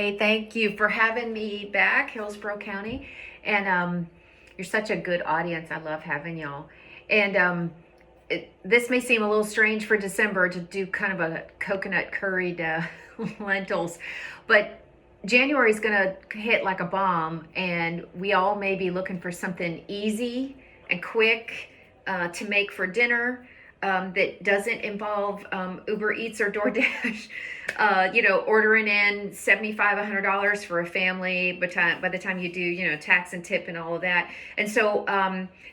Hey, thank you for having me back, Hillsborough County. And you're such a good audience. I love having y'all. And this may seem a little strange for December to do kind of a coconut curried lentils, but January is going to hit like a bomb, and we all may be looking for something easy and quick to make for dinner that doesn't involve Uber Eats or DoorDash. Ordering in $75, $100 for a family by the time you do, tax and tip and all of that. And so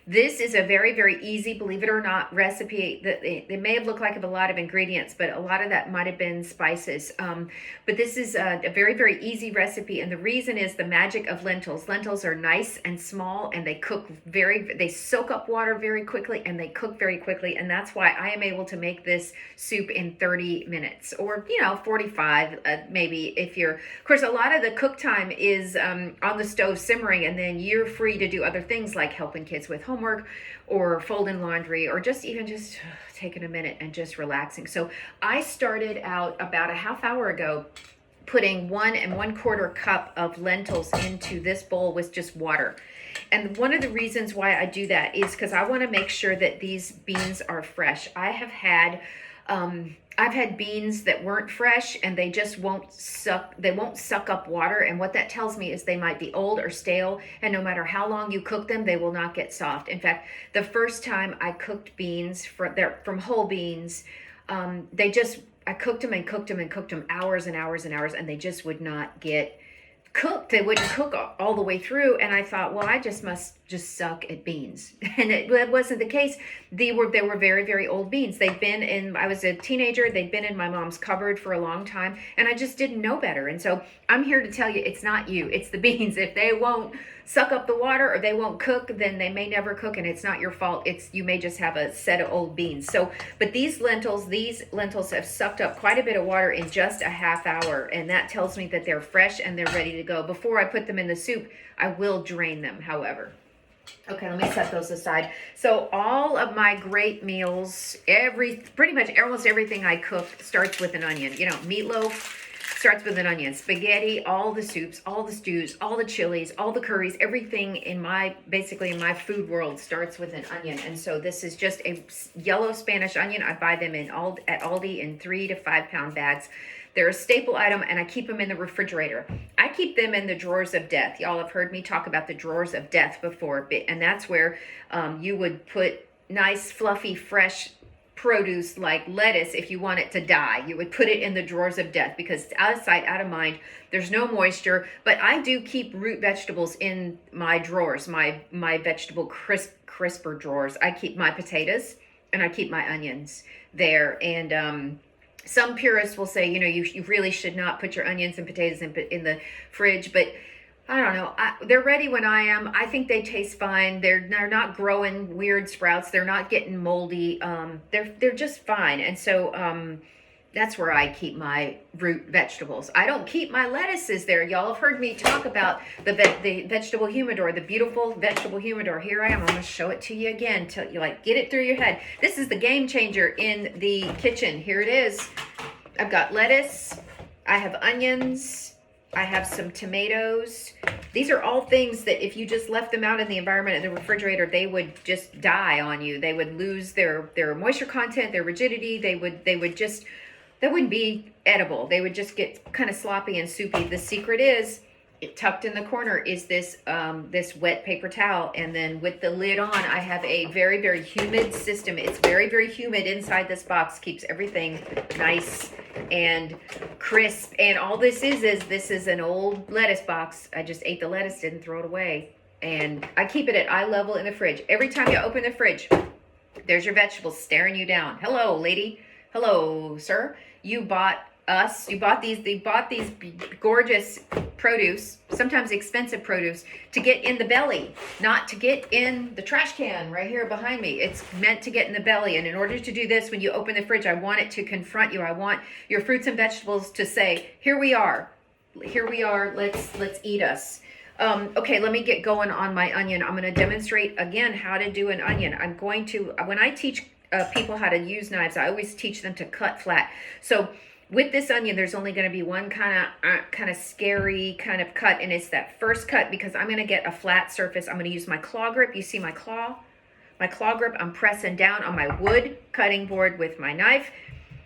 this is a very, very easy, believe it or not, recipe. That they may have looked like a lot of ingredients, but a lot of that might have been spices. But this is a very, very easy recipe. And the reason is the magic of lentils. Lentils are nice and small, and they soak up water very quickly, and they cook very quickly. And that's why I am able to make this soup in 30 minutes or, 45 maybe. Of course, a lot of the cook time is on the stove simmering, and then you're free to do other things like helping kids with homework or folding laundry or just taking a minute and just relaxing. So I started out about a half hour ago putting 1 1/4 cup of lentils into this bowl with just water. And one of the reasons why I do that is because I want to make sure that these beans are fresh. I've had beans that weren't fresh, and they just won't suck up water. And what that tells me is they might be old or stale, and no matter how long you cook them, they will not get soft. In fact, the first time I cooked beans from whole beans, I cooked them and cooked them and cooked them hours and hours and hours, and they just would not get cooked. They wouldn't cook all the way through. And I thought, well, I must suck at beans. And it wasn't the case. They were very, very old beans. I was a teenager. They'd been in my mom's cupboard for a long time, and I just didn't know better. And so I'm here to tell you, it's not you, it's the beans. If they won't suck up the water or they won't cook, then they may never cook, and it's not your fault. You may just have a set of old beans. But these lentils have sucked up quite a bit of water in just a half hour, and that tells me that they're fresh and they're ready to go. Before I put them in the soup, I will drain them, however. Okay, let me set those aside. So all of my great meals, pretty much almost everything I cook starts with an onion. Meatloaf starts with an onion. Spaghetti, all the soups, all the stews, all the chilies, all the curries, everything basically in my food world starts with an onion. And so this is just a yellow Spanish onion. I buy them at Aldi in 3 to 5 pound bags. They're a staple item, and I keep them in the refrigerator. I keep them in the drawers of death. Y'all have heard me talk about the drawers of death before, and that's where you would put nice, fluffy, fresh produce like lettuce. If you want it to die, you would put it in the drawers of death because it's out of sight, out of mind. There's no moisture, but I do keep root vegetables in my drawers, my vegetable crisper drawers. I keep my potatoes and I keep my onions there. And some purists will say, you really should not put your onions and potatoes in the fridge, but I don't know. They're ready when I am. I think they taste fine. They're not growing weird sprouts. They're not getting moldy. They're just fine. And so that's where I keep my root vegetables. I don't keep my lettuces there. Y'all have heard me talk about the vegetable humidor, the beautiful vegetable humidor. Here I am. I'm going to show it to you again till you get it through your head. This is the game changer in the kitchen. Here it is. I've got lettuce. I have onions. I have some tomatoes. These are all things that if you just left them out in the environment in the refrigerator, they would just die on you. They would lose their moisture content, their rigidity. They wouldn't be edible. They would just get kind of sloppy and soupy. The secret is, tucked in the corner is this wet paper towel, and then with the lid on, I have a very, very humid system. It's very, very humid inside this box, keeps everything nice and crisp. And all this is an old lettuce box. I just ate the lettuce, didn't throw it away, and I keep it at eye level in the fridge. Every time you open the fridge, there's your vegetables staring you down. Hello, lady. Hello, sir. You bought these gorgeous produce, sometimes expensive produce, to get in the belly, not to get in the trash can right here behind me. It's meant to get in the belly. And in order to do this, when you open the fridge, I want it to confront you. I want your fruits and vegetables to say, here we are, let's eat us. Okay, let me get going on my onion. I'm going to demonstrate again how to do an onion. When I teach people how to use knives, I always teach them to cut flat. So With this onion, there's only going to be one kind of scary kind of cut, and it's that first cut because I'm going to get a flat surface. I'm going to use my claw grip. You see my claw grip? I'm pressing down on my wood cutting board with my knife.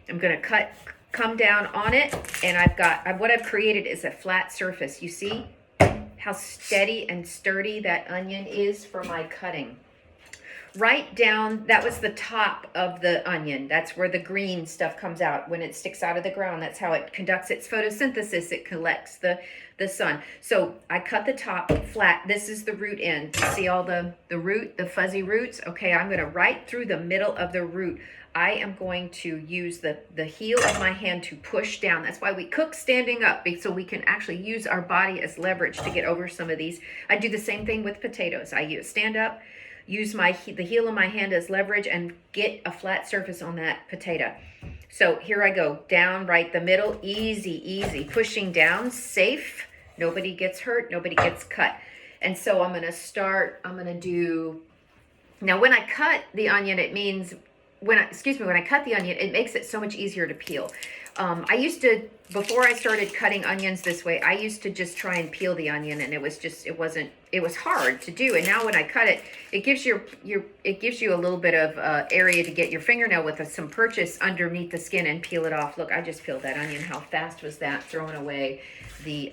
I'm going to come down on it, and what I've created is a flat surface. You see how steady and sturdy that onion is for my cutting. Right down, that was the top of the onion. That's where the green stuff comes out when it sticks out of the ground. That's how it conducts its photosynthesis. It collects the sun. So I cut the top flat. This is the root end. See all the root, the fuzzy roots? Okay, I'm gonna right through the middle of the root. I am going to use the heel of my hand to push down. That's why we cook standing up, so we can actually use our body as leverage to get over some of these. I do the same thing with potatoes. I stand up, use the heel of my hand as leverage, and get a flat surface on that potato. So here I go, down right the middle, easy, pushing down, safe. Nobody gets hurt, nobody gets cut. And so I'm gonna do, now when I cut the onion, it means, when I cut the onion, it makes it so much easier to peel. I used to, before I started cutting onions this way, I used to just try and peel the onion, and it was hard to do. And now when I cut it, it gives you a little bit of area to get your fingernail with some purchase underneath the skin and peel it off. Look, I just peeled that onion. How fast was that? Throwing away the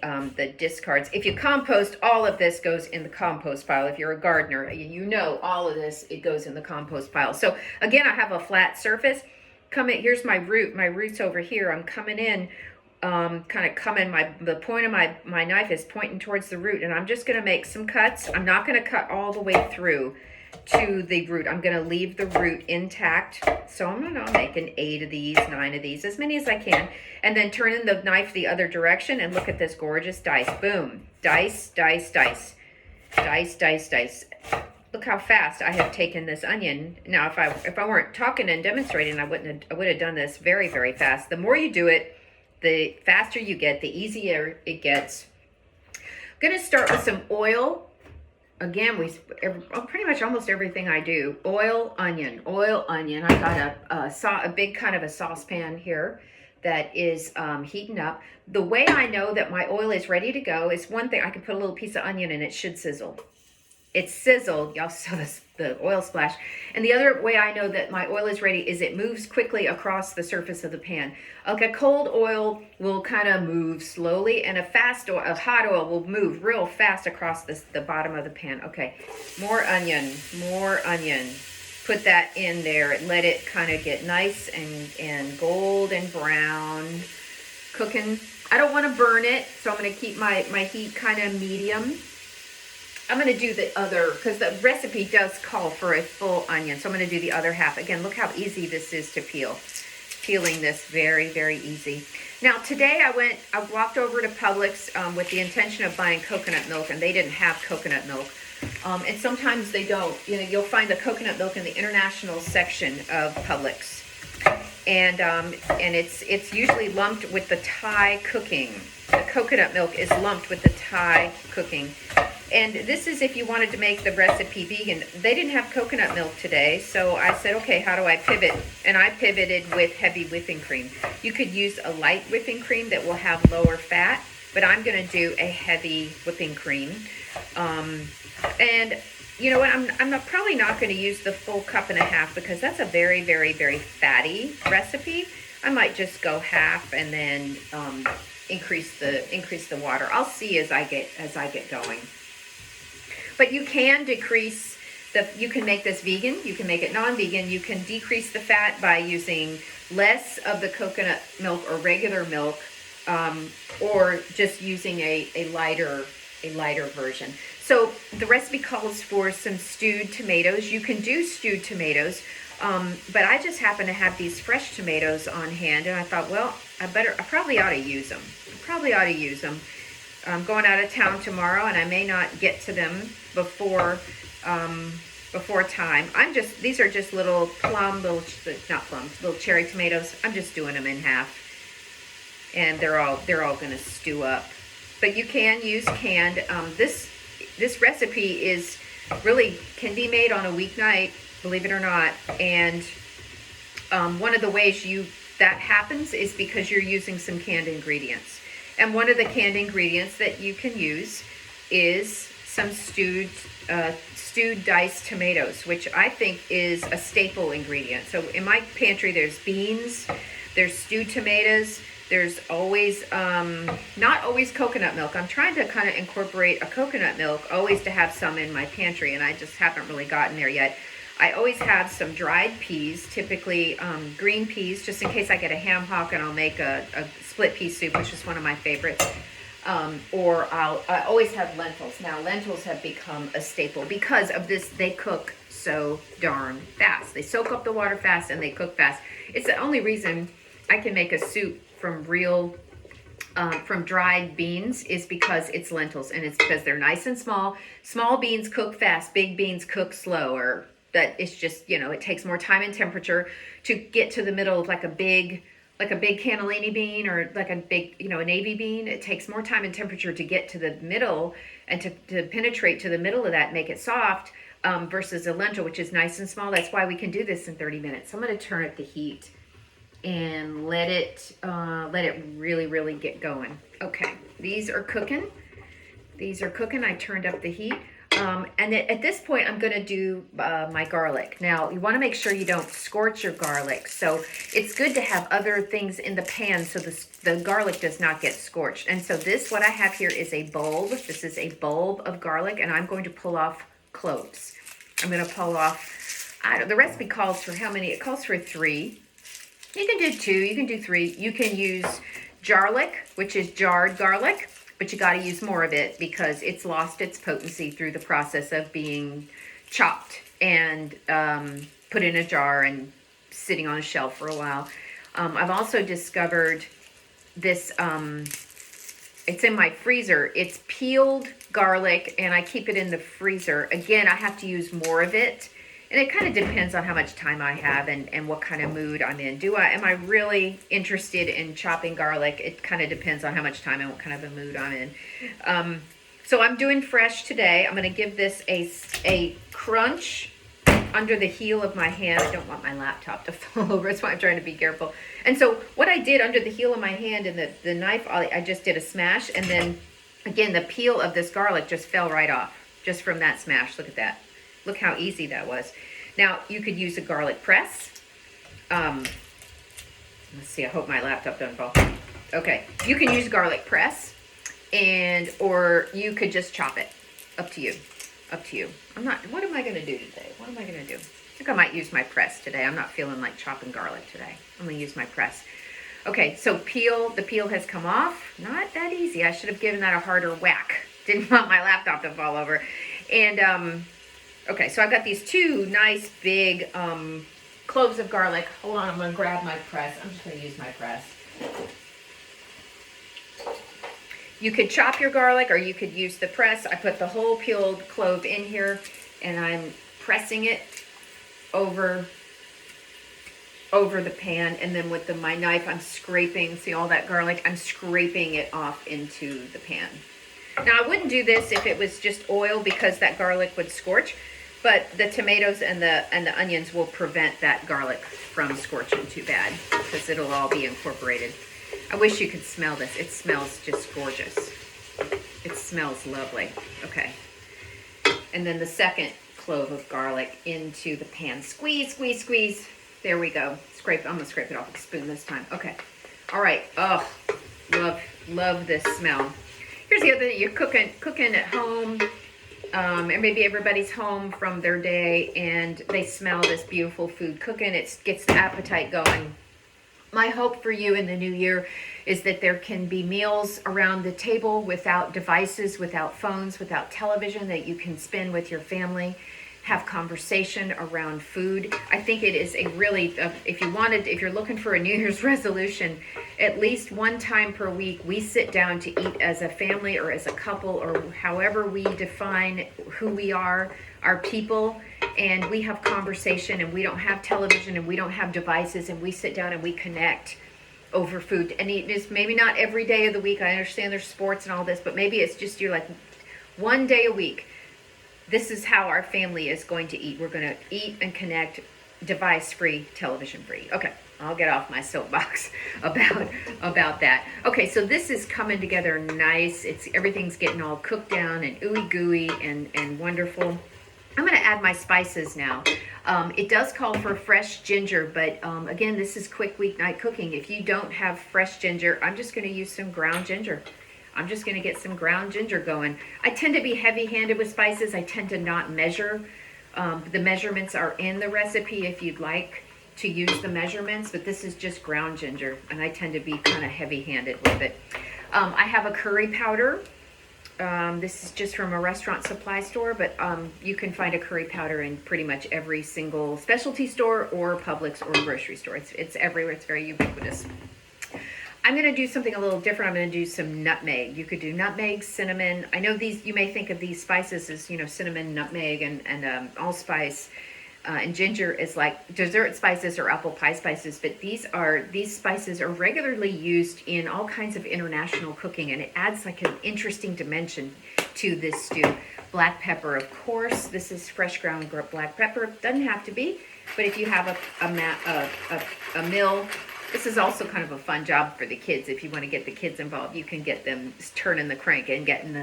discards. If you compost, all of this goes in the compost pile. If you're a gardener, you know all of this, it goes in the compost pile. So again, I have a flat surface. Here's my root's over here. I'm coming in, the point of my knife is pointing towards the root, and I'm just gonna make some cuts. I'm not gonna cut all the way through to the root. I'm gonna leave the root intact. So I'm gonna make 8 of these, 9 of these, as many as I can, and then turning the knife the other direction, and look at this gorgeous dice. Boom, dice, dice, dice, dice, dice, dice. Look how fast I have taken this onion. Now, if I weren't talking and demonstrating, I would have done this very, very fast. The more you do it, the faster you get, the easier it gets. I'm gonna start with some oil. Again, pretty much almost everything I do, oil, onion. I got a big kind of a saucepan here that is heating up. The way I know that my oil is ready to go is, one thing, I can put a little piece of onion and it should sizzle. It's sizzled, y'all saw the oil splash. And the other way I know that my oil is ready is it moves quickly across the surface of the pan. Like a cold oil will kind of move slowly, and a hot oil will move real fast across the bottom of the pan. Okay, more onion. Put that in there. Let it kind of get nice and golden brown. Cooking. I don't want to burn it, so I'm going to keep my heat kind of medium. I'm going to do the other, because the recipe does call for a full onion. So I'm going to do the other half. Again, look how easy this is to peel. Peeling this very, very easy. Now today I walked over to Publix with the intention of buying coconut milk, and they didn't have coconut milk. And sometimes they don't. You'll find the coconut milk in the international section of Publix. And it's usually lumped with the Thai cooking. The coconut milk is lumped with the Thai cooking. And this is if you wanted to make the recipe vegan. They didn't have coconut milk today, so I said, okay, how do I pivot? And I pivoted with heavy whipping cream. You could use a light whipping cream that will have lower fat, but I'm going to do a heavy whipping cream. And you know what? I'm probably not going to use the full 1.5 cups because that's a very, very, very fatty recipe. I might just go half and then increase the water. I'll see as I get going. But you can you can make this vegan, you can make it non-vegan, you can decrease the fat by using less of the coconut milk or regular milk, or just using a lighter version. So the recipe calls for some stewed tomatoes. You can do stewed tomatoes, but I just happen to have these fresh tomatoes on hand, and I thought, well, I probably ought to use them. I'm going out of town tomorrow, and I may not get to them before time. These are just little cherry tomatoes. I'm just doing them in half, and they're all going to stew up. But you can use canned. This recipe can be made on a weeknight, believe it or not. And one of the ways you that happens is because you're using some canned ingredients. And one of the canned ingredients that you can use is some stewed diced tomatoes, which I think is a staple ingredient. So in my pantry, there's beans, there's stewed tomatoes, there's always, not always coconut milk. I'm trying to kind of incorporate a coconut milk, always to have some in my pantry, and I just haven't really gotten there yet. I always have some dried peas, typically green peas, just in case I get a ham hock and I'll make a split pea soup, which is one of my favorites. Or I always have lentils. Now, lentils have become a staple because of this. They cook so darn fast. They soak up the water fast and they cook fast. It's the only reason I can make a soup from from dried beans is because it's lentils, and it's because they're nice and small. Small beans cook fast, big beans cook slower. That it's just, it takes more time and temperature to get to the middle of like a big cannellini bean, or like a big, a navy bean. It takes more time and temperature to get to the middle and to penetrate to the middle of that and make it soft, versus a lentil, which is nice and small. That's why we can do this in 30 minutes. So I'm going to turn up the heat and let it really, really get going. Okay, these are cooking. I turned up the heat. And at this point, I'm going to do my garlic. Now, you want to make sure you don't scorch your garlic. So it's good to have other things in the pan so the garlic does not get scorched. And so what I have here is a bulb. This is a bulb of garlic, and I'm going to pull off cloves. I'm going to pull off, the recipe calls for how many? It calls for 3. You can do 2, you can do 3. You can use garlic, which is jarred garlic. But you got to use more of it because it's lost its potency through the process of being chopped and put in a jar and sitting on a shelf for a while. I've also discovered this, it's in my freezer. It's peeled garlic, and I keep it in the freezer. Again, I have to use more of it. And it kind of depends on how much time I have and what kind of mood I'm in. Am I really interested in chopping garlic? It kind of depends on how much time and what kind of a mood I'm in. So I'm doing fresh today. I'm going to give this a crunch under the heel of my hand. I don't want my laptop to fall over. That's why I'm trying to be careful. And so what I did under the heel of my hand and the knife, I just did a smash. And then, again, the peel of this garlic just fell right off just from that smash. Look at that. Look how easy that was. Now, you could use a garlic press. Let's see, I hope my laptop doesn't fall. Okay, you can use garlic press, or you could just chop it. Up to you. What am I going to do today? I think I might use my press today. I'm not feeling like chopping garlic today. I'm going to use my press. Okay, so the peel has come off. Not that easy. I should have given that a harder whack. Didn't want my laptop to fall over. And, okay, so I've got these 2 nice big cloves of garlic. Hold on, I'm going to grab my press. I'm just going to use my press. You could chop your garlic, or you could use the press. I put the whole peeled clove in here, and I'm pressing it over the pan. And then with my knife, I'm scraping, see all that garlic? I'm scraping it off into the pan. Now, I wouldn't do this if it was just oil because that garlic would scorch. But the tomatoes and the onions will prevent that garlic from scorching too bad because it'll all be incorporated. I wish you could smell this. It smells just gorgeous. It smells lovely. Okay. And then the second clove of garlic into the pan. Squeeze, squeeze, squeeze. There we go. I'm going to scrape it off with a spoon this time. Okay. All right. Oh, love this smell. Here's the other thing. You're cooking at home. And maybe everybody's home from their day and they smell this beautiful food cooking. It gets the appetite going. My hope for you in the new year is that there can be meals around the table without devices, without phones, without television, that you can spend with your family, have conversation around food. I think it is a really, if you're looking for a New Year's resolution, at least one time per week, we sit down to eat as a family or as a couple or however we define who we are, our people, and we have conversation and we don't have television and we don't have devices and we sit down and we connect over food. And it is maybe not every day of the week. I understand there's sports and all this, but maybe it's just you're like one day a week. This is how our family is going to eat. We're going to eat and connect device-free, television-free. Okay, I'll get off my soapbox about that. Okay, so this is coming together nice. Everything's getting all cooked down and ooey gooey and wonderful. I'm going to add my spices now. It does call for fresh ginger, but again, this is quick weeknight cooking. If you don't have fresh ginger, I'm just going to use some ground ginger. I'm just going to get some ground ginger going. I tend to be heavy-handed with spices. I tend to not measure. The measurements are in the recipe if you'd like to use the measurements, but this is just ground ginger, and I tend to be kind of heavy-handed with it. I have a curry powder. This is just from a restaurant supply store, but you can find a curry powder in pretty much every single specialty store or Publix or grocery store. It's everywhere. It's very ubiquitous. I'm going to do something a little different. I'm going to do some nutmeg. You could do nutmeg, cinnamon. I know these, you may think of these spices as, cinnamon, nutmeg, and allspice. And ginger is like dessert spices or apple pie spices, but these spices are regularly used in all kinds of international cooking, and it adds like an interesting dimension to this stew. Black pepper, of course. This is fresh ground black pepper. Doesn't have to be, but if you have a mill, this is also kind of a fun job for the kids. If you want to get the kids involved, you can get them turning the crank and getting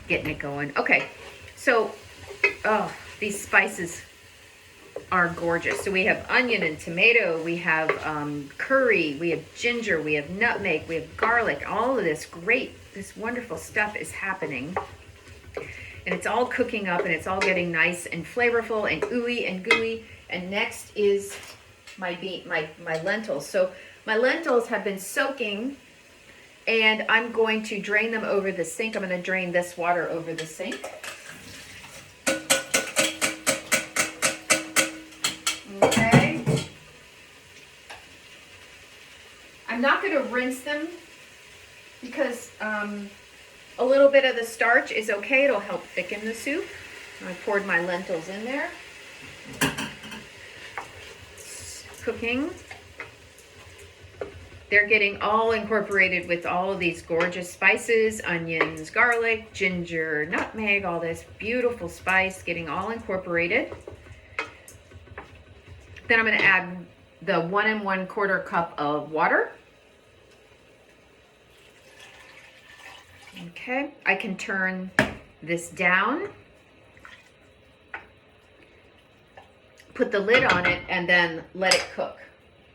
it going. Okay, so these spices are gorgeous. So we have onion and tomato, we have curry, we have ginger, we have nutmeg, we have garlic. All of this wonderful stuff is happening, and it's all cooking up, and it's all getting nice and flavorful and ooey and gooey. And next is my lentils. So my lentils have been soaking, and I'm going to drain them over the sink. I'm going to drain this water over the sink. Okay. I'm not going to rinse them because a little bit of the starch is okay. It'll help thicken the soup. I poured my lentils in there. Cooking. They're getting all incorporated with all of these gorgeous spices, onions, garlic, ginger, nutmeg, all this beautiful spice getting all incorporated. Then I'm going to add the 1 1/4 cup of water. Okay, I can turn this down, put the lid on it, and then let it cook.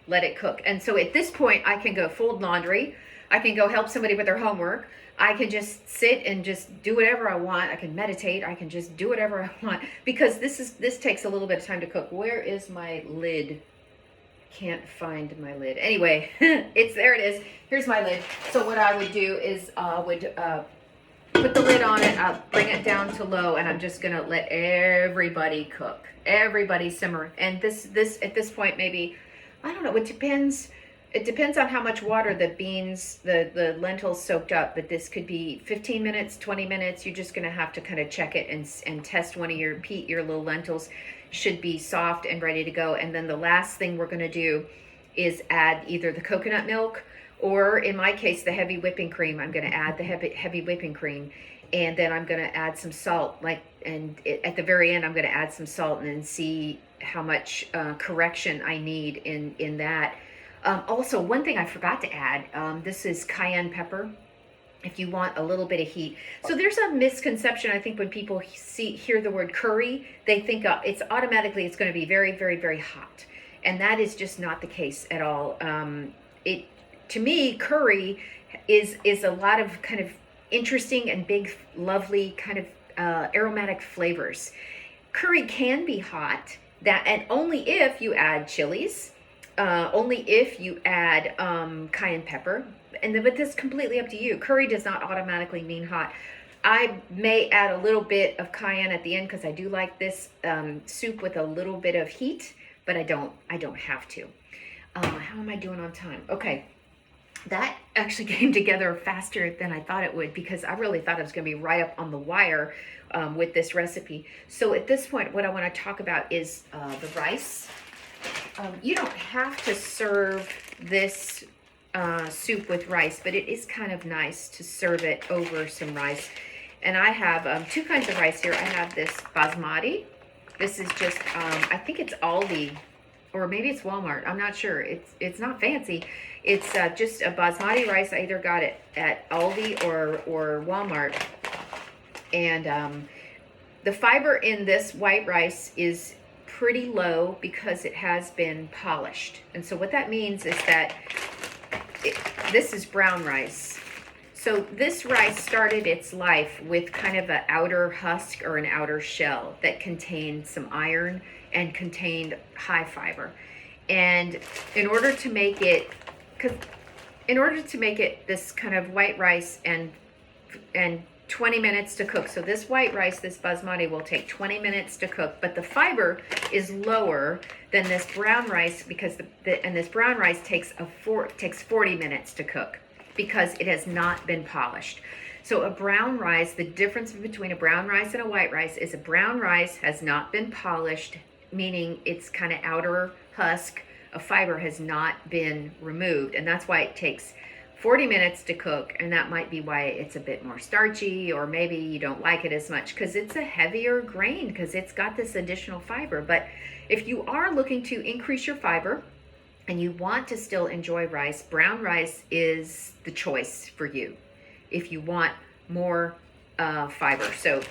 Let it cook. And so at this point, I can go fold laundry. I can go help somebody with their homework. I can just sit and just do whatever I want. I can meditate. I can just do whatever I want, because this takes a little bit of time to cook. Where is my lid? Can't find my lid. Anyway, there it is. Here's my lid. So what I would do is put the lid on it. I'll bring it down to low, and I'm just gonna let everybody cook. Everybody simmer. And this at this point, maybe, I don't know, it depends. It depends on how much water the beans, the lentils soaked up, but this could be 15 minutes, 20 minutes. You're just gonna have to kind of check it and test one of your little lentils should be soft and ready to go. And then the last thing we're gonna do is add either the coconut milk, or in my case, the heavy whipping cream. I'm gonna add the heavy whipping cream, and then I'm gonna add some salt, at the very end, I'm gonna add some salt and then see how much correction I need in that. Also, one thing I forgot to add, this is cayenne pepper, if you want a little bit of heat. So there's a misconception, I think, when people hear the word curry, they think it's automatically it's going to be very, very, very hot. And that is just not the case at all. To me, curry is a lot of kind of interesting and big, lovely kind of aromatic flavors. Curry can be hot, and only if you add chilies. Only if you add cayenne pepper, but this is completely up to you. Curry does not automatically mean hot. I may add a little bit of cayenne at the end because I do like this soup with a little bit of heat, but I don't have to. How am I doing on time? Okay, that actually came together faster than I thought it would, because I really thought it was going to be right up on the wire with this recipe. So at this point, what I want to talk about is the rice. You don't have to serve this soup with rice, but it is kind of nice to serve it over some rice. And I have two kinds of rice here. I have this basmati. This is just, I think it's Aldi or maybe it's Walmart. I'm not sure. It's not fancy. It's just a basmati rice. I either got it at Aldi or Walmart. And the fiber in this white rice is pretty low because it has been polished. And so what that means is that this is brown rice. So this rice started its life with kind of an outer husk or an outer shell that contained some iron and contained high fiber. And in order to make it this kind of white rice and 20 minutes to cook. So this white rice, this basmati, will take 20 minutes to cook, but the fiber is lower than this brown rice because this brown rice takes 40 minutes to cook because it has not been polished. So a brown rice, the difference between a brown rice and a white rice is a brown rice has not been polished, meaning its kind of outer husk of fiber has not been removed, and that's why it takes 40 minutes to cook, and that might be why it's a bit more starchy, or maybe you don't like it as much because it's a heavier grain because it's got this additional fiber. But if you are looking to increase your fiber and you want to still enjoy rice, brown rice is the choice for you if you want more fiber. So,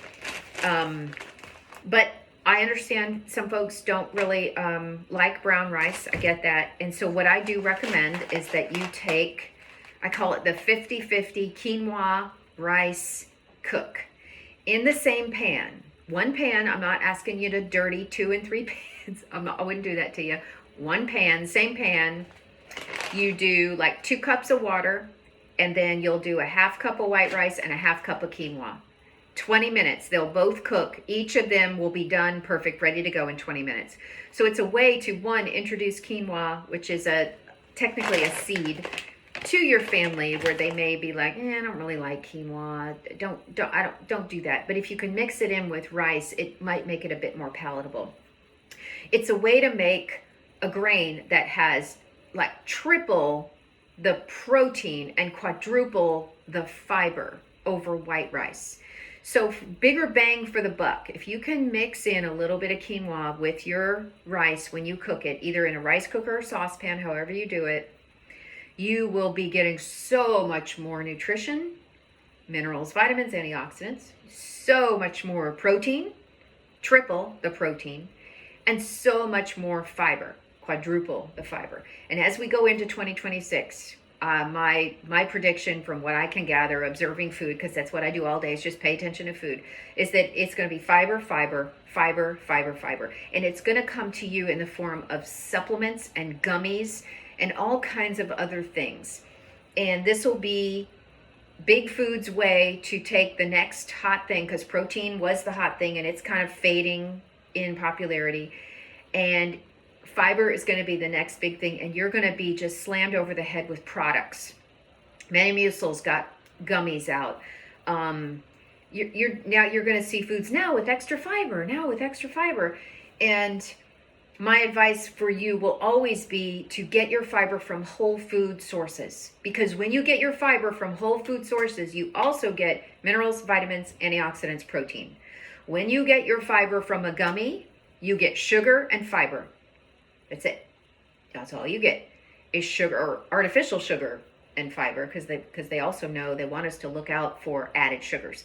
but I understand some folks don't really like brown rice. I get that. And so what I do recommend is that you take, I call it the 50-50 quinoa rice cook. In the same pan, one pan, I'm not asking you to dirty 2 and 3 pans. I wouldn't do that to you. One pan, same pan, you do like 2 cups of water, and then you'll do a half cup of white rice and a half cup of quinoa. 20 minutes, they'll both cook. Each of them will be done perfect, ready to go in 20 minutes. So it's a way to, one, introduce quinoa, which is technically a seed, to your family where they may be like, I don't really like quinoa. Don't do that. But if you can mix it in with rice, it might make it a bit more palatable. It's a way to make a grain that has like triple the protein and quadruple the fiber over white rice. So bigger bang for the buck. If you can mix in a little bit of quinoa with your rice when you cook it, either in a rice cooker or saucepan, however you do it, you will be getting so much more nutrition, minerals, vitamins, antioxidants, so much more protein, triple the protein, and so much more fiber, quadruple the fiber. And as we go into 2026, my prediction from what I can gather, observing food, because that's what I do all day, is just pay attention to food, is that it's going to be fiber, fiber, fiber, fiber, fiber. And it's going to come to you in the form of supplements and gummies and all kinds of other things. And this will be Big Food's way to take the next hot thing, because protein was the hot thing and it's kind of fading in popularity. And fiber is going to be the next big thing, and you're going to be just slammed over the head with products. Metamucil's got gummies out. You're going to see foods now with extra fiber, and my advice for you will always be to get your fiber from whole food sources, because when you get your fiber from whole food sources, you also get minerals, vitamins, antioxidants, protein. When you get your fiber from a gummy, you get sugar and fiber. That's it. That's all you get is sugar, or artificial sugar and fiber, because they also know they want us to look out for added sugars.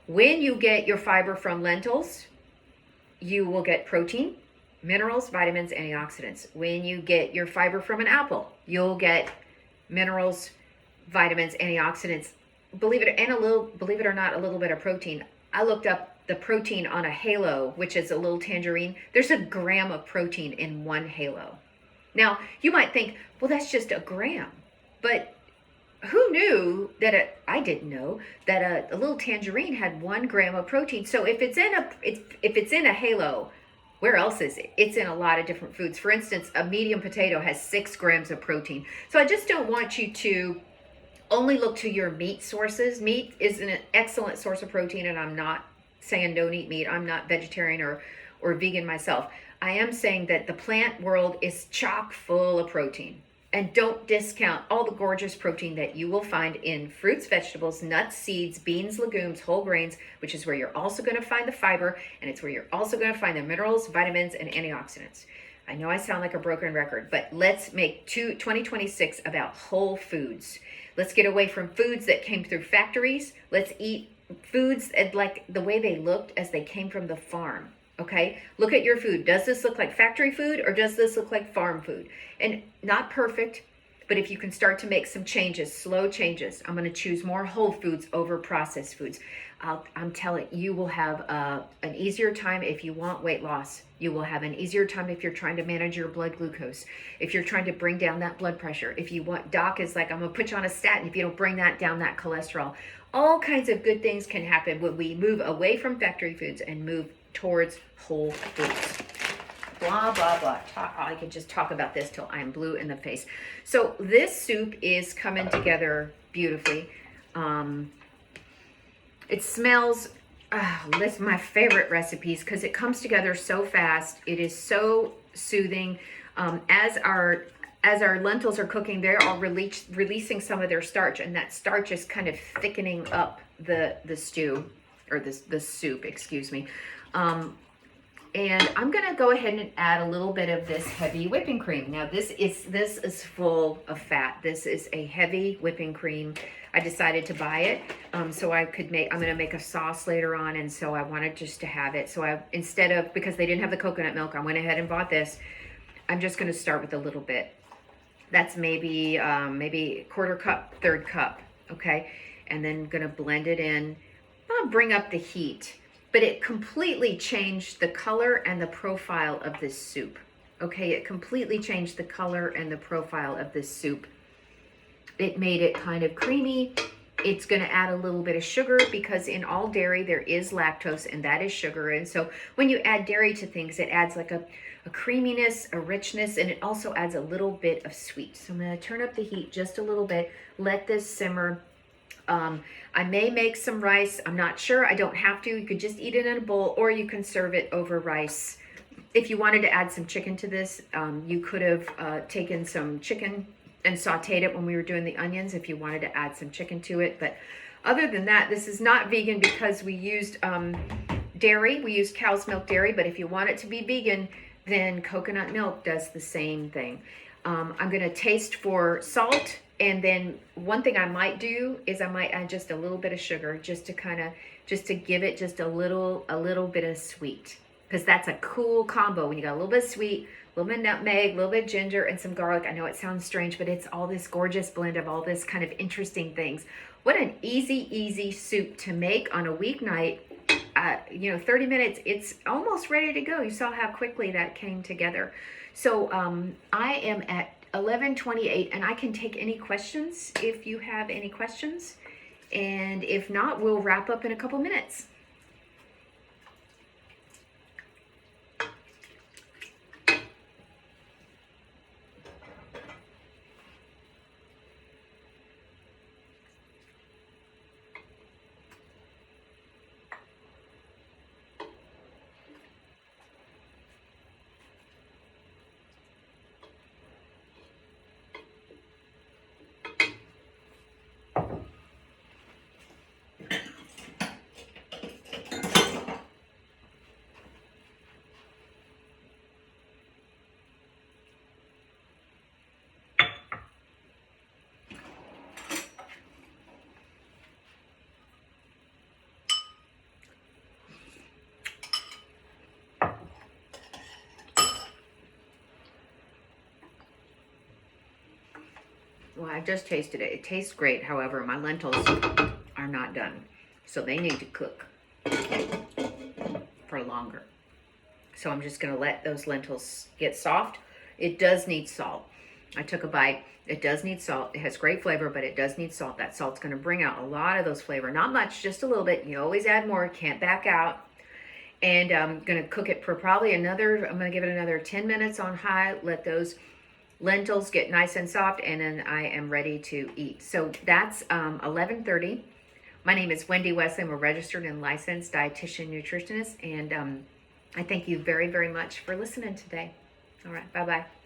When you get your fiber from lentils, you will get protein, minerals, vitamins, antioxidants. When you get your fiber from an apple, you'll get minerals, vitamins, antioxidants. Believe it or not, a little bit of protein. I looked up the protein on a halo, which is a little tangerine. There's a gram of protein in one halo. Now, you might think, well, that's just a gram. But who knew that I didn't know that a little tangerine had 1 gram of protein. So if it's in a halo, where else is it? It's in a lot of different foods. For instance, a medium potato has 6 grams of protein. So I just don't want you to only look to your meat sources. Meat is an excellent source of protein, and I'm not saying don't eat meat. I'm not vegetarian or vegan myself. I am saying that the plant world is chock full of protein. And don't discount all the gorgeous protein that you will find in fruits, vegetables, nuts, seeds, beans, legumes, whole grains, which is where you're also going to find the fiber, and it's where you're also going to find the minerals, vitamins, and antioxidants. I know I sound like a broken record, but let's make 2026 about whole foods. Let's get away from foods that came through factories. Let's eat foods like the way they looked as they came from the farm. Okay, look at your food. Does this look like factory food or does this look like farm food? And not perfect, but if you can start to make some changes, slow changes. I'm going to choose more whole foods over processed foods. I'm telling you, will have an easier time if you want weight loss. You will have an easier time if you're trying to manage your blood glucose, if you're trying to bring down that blood pressure. If you want, doc is like, I'm going to put you on a statin if you don't bring that down, that cholesterol. All kinds of good things can happen when we move away from factory foods and move towards whole foods. Blah, blah, blah. I could just talk about this till I'm blue in the face. So this soup is coming together beautifully. It smells, this is my favorite recipes because it comes together so fast. It is so soothing. As our lentils are cooking, they're all releasing some of their starch, and that starch is kind of thickening up the stew, or the soup, excuse me. And I'm going to go ahead and add a little bit of this heavy whipping cream. Now this is full of fat. This is a heavy whipping cream. I decided to buy it so I could I'm going to make a sauce later on, and so I wanted just to have it. So instead of, because they didn't have the coconut milk, I went ahead and bought this. I'm just going to start with a little bit. That's maybe quarter cup, third cup, okay? And then going to blend it in. I'll bring up the heat. But it completely changed the color and the profile of this soup. Okay, it completely changed the color and the profile of this soup. It made it kind of creamy. It's going to add a little bit of sugar because in all dairy there is lactose, and that is sugar. And so when you add dairy to things, it adds like a creaminess, a richness, and it also adds a little bit of sweet. So I'm going to turn up the heat just a little bit, let this simmer. I may make some rice. I'm not sure. I don't have to. You could just eat it in a bowl, or you can serve it over rice. If you wanted to add some chicken to this, you could have taken some chicken and sauteed it when we were doing the onions if you wanted to add some chicken to it. But other than that, this is not vegan because we used dairy. We used cow's milk dairy, but if you want it to be vegan, then coconut milk does the same thing. I'm going to taste for salt. And then one thing I might do is I might add just a little bit of sugar just to give it just a little bit of sweet, because that's a cool combo when you got a little bit of sweet, a little bit of nutmeg, a little bit of ginger, and some garlic. I know it sounds strange, but it's all this gorgeous blend of all this kind of interesting things. What an easy soup to make on a weeknight. 30 minutes, it's almost ready to go. You saw how quickly that came together. So I am at 11:28, and I can take any questions if you have any questions, and if not, we'll wrap up in a couple minutes. Well, I just tasted it. It tastes great. However, my lentils are not done, so they need to cook for longer. So I'm just going to let those lentils get soft. It does need salt. I took a bite. It does need salt. It has great flavor, but it does need salt. That salt's going to bring out a lot of those flavor. Not much, just a little bit. You always add more. Can't back out. And I'm going to cook it for probably I'm going to give it another 10 minutes on high. Let those lentils get nice and soft, and then I am ready to eat. So that's 11:30. My name is Wendy Wesley. I'm a registered and licensed dietitian nutritionist, and I thank you very, very much for listening today. All right, bye-bye.